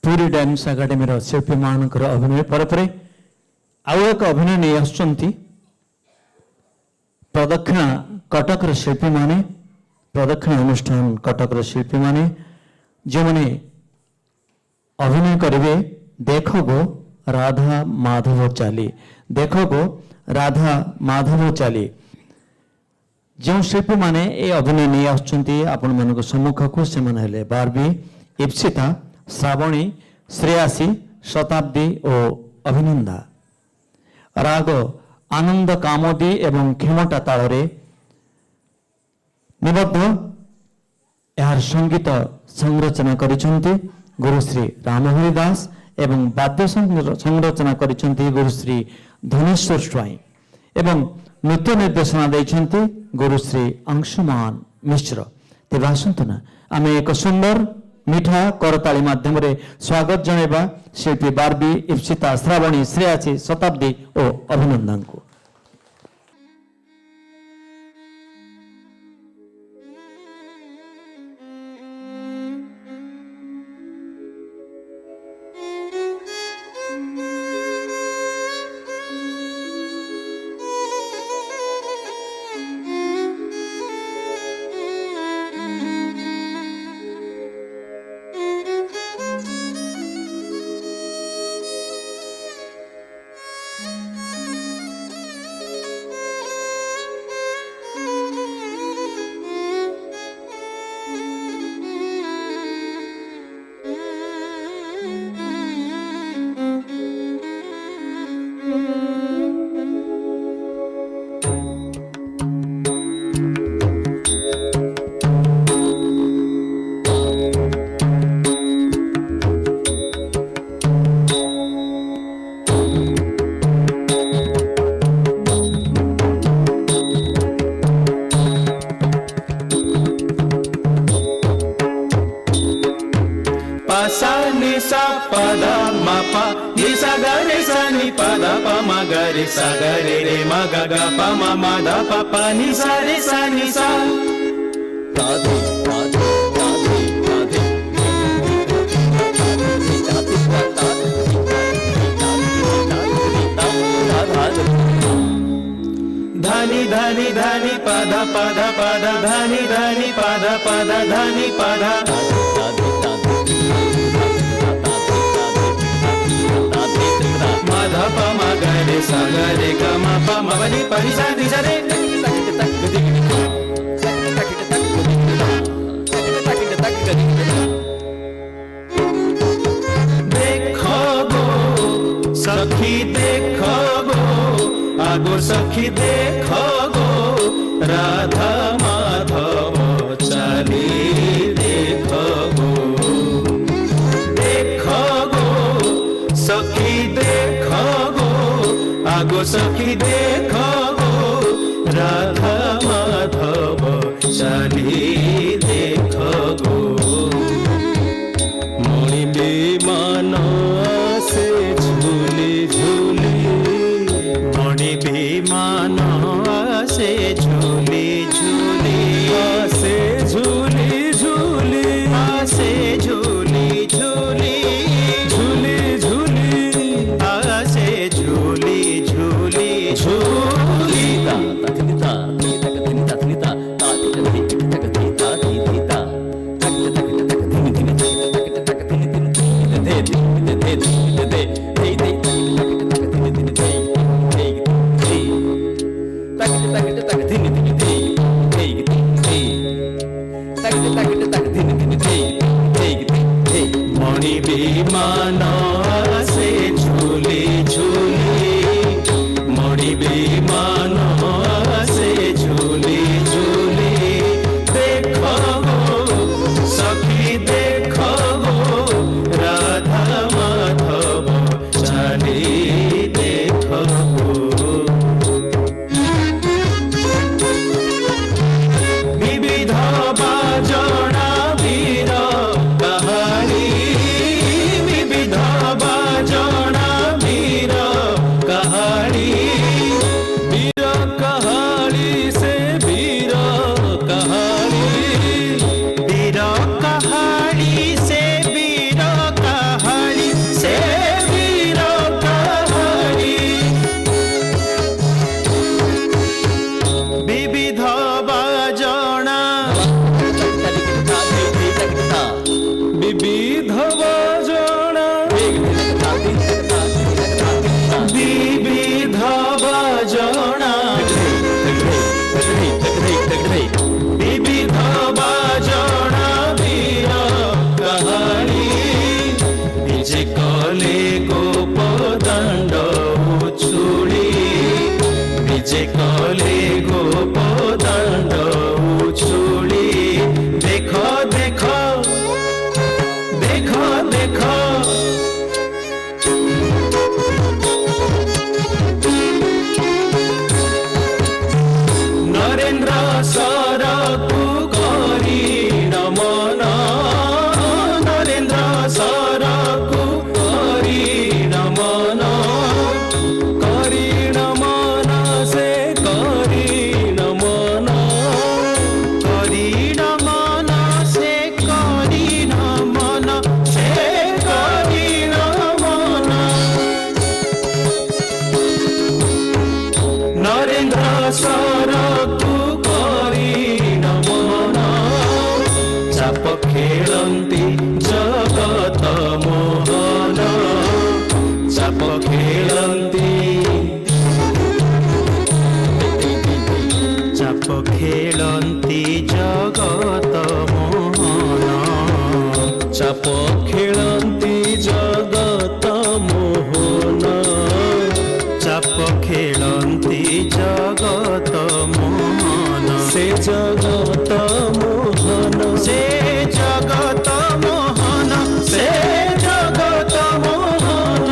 Puri dance academy शिल्पी मान अभिनय पर आउ एक अभिनय नहीं आसुंच प्रदक्षिणा कटक शिल्पी माने प्रदक्षिणा अनुष्ठान कटक शिल्पी माने जो मैंने अभिनय करेंगे देख गो राधा माधव चाली देख गो राधा माधव चाली जो शिल्पी माने ये अभिनय नहीं आसुंच आपण मान सम्मुख को से माने बार्बी इप्सिता श्रावणी श्रेयासी शताब्दी और अभिनंदा राग आनंद कामोदी एवं क्षमता ताଳରେ निबद्ध यार संगीत संरचना करिसंती गुरुश्री रामहरि दास एवं वाद्य संरचना करिसंती गुरुश्री धनेश्वर स्वाई एवं नृत्य निर्देशना देइसंती गुरुश्री अंशुमान मिश्र तेज आसतु ना आम एक सुंदर मिठा करताली माध्यम स्वागत जनइबा शिल्पी बार्बी इप्सिता श्रावणी श्रेयासी शताब्दी और अभिनंदन को सा ग रे रे म ग ग प म म ध प प नि सा रे सा नि सा राधे राधे राधे राधे धनी धनी धनी पद पद पद धनी धनी पद पद धनी पद ध प म ग रे सा ग रे ग म प म प नि प नि सा नि सा रे देखो गो सखी देखो गो आगो सखी देखो गो राधा माधव चाली देखो गो देखो गो सखी देखो गो आगो सखी देखो गो राधा माधव चाली देखो गो मणि विमान से झूली झूली मणि विमान से झूली झूली से झूली झूली से झूली झूली झूली झूली से झूली झूली झूली तकनिता तकनिता तकनिता मणि विमान से झूली झूली मणि विमान से झूली झूली देखो गो सखी देखो गो राधा माधव चाली देखो गो विविध बाजना वीर कहानी विविध देखो नरेन्द्र सरकु करी नमन नरेन्द्र सरकु करी नमन से करी नमन से करी नमन से करी नमन नरेन्द्र सरकु करी नमन चाप खेलन्ती जगत मोहन चाप खेलन्ती चाप खेलन्ती जगत मोहन चाप खेलन्ती जगत मोहन चाप खेलन्ती जगत मोहन से जगत मोहन से जगत मोहन से जगत मोहन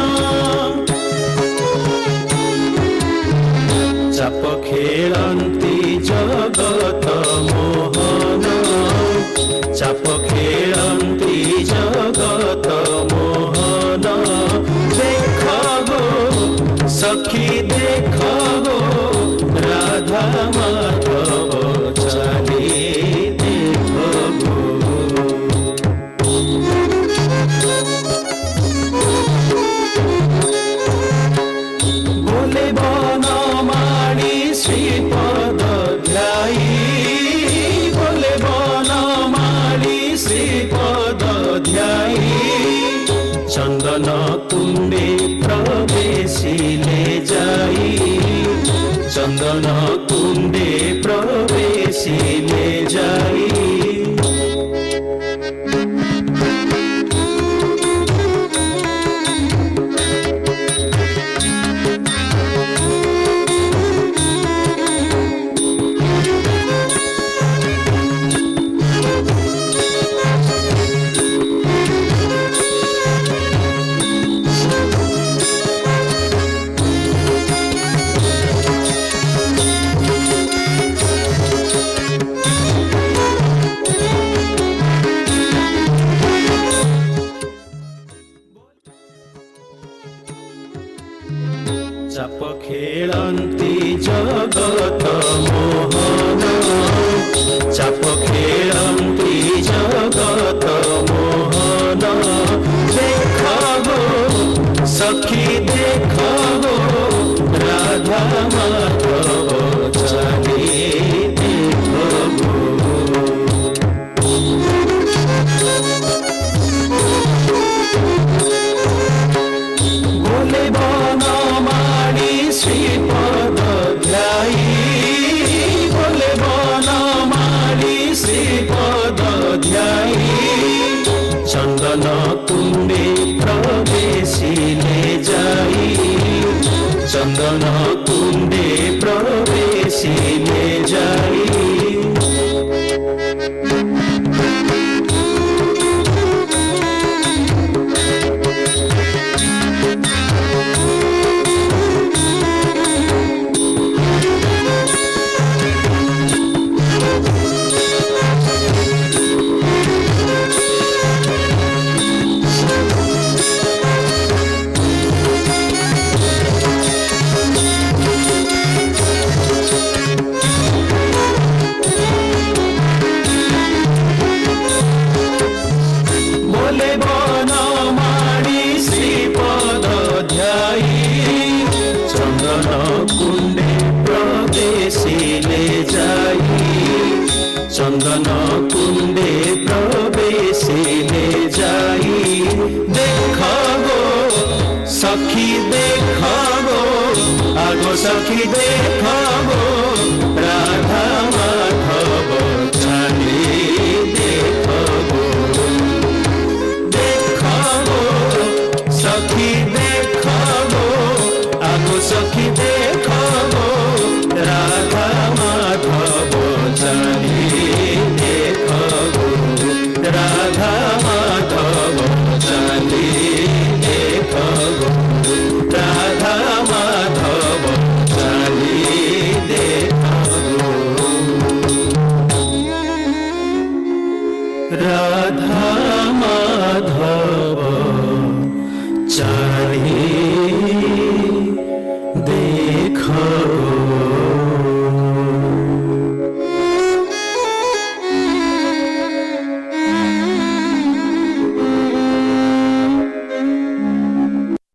चाप खेलन्ती जगत मोहन चाप खेलन्ती जगत मोहन देख गो सखी देख गो राधा माधव चली देख गो बोले बनमाली श्रीपद ध्यायी बोले बनमाली श्रीपद ध्यायी चंदन कुंडे प्रवेशिले जाई चंदन कुंडे प्रवेशिले जाई चाप खेलन्ती जगत मोहन चाप खेलन्ती जगत मोहन देख गो सखी देख गो राधा माधव चली देख गो बोले बनमाली श्रीपद ध्यायी बोले बनमाली श्रीपद ध्यायी चंदन कुंडे प्रवेशिले जाई चंदन कुंडे प्रवेशिले जाई चंदन कुंडे प्रवेशिले जाई देख गो सखी देख गो आगो सखी देख गो राधा माधव चली देख गो सखी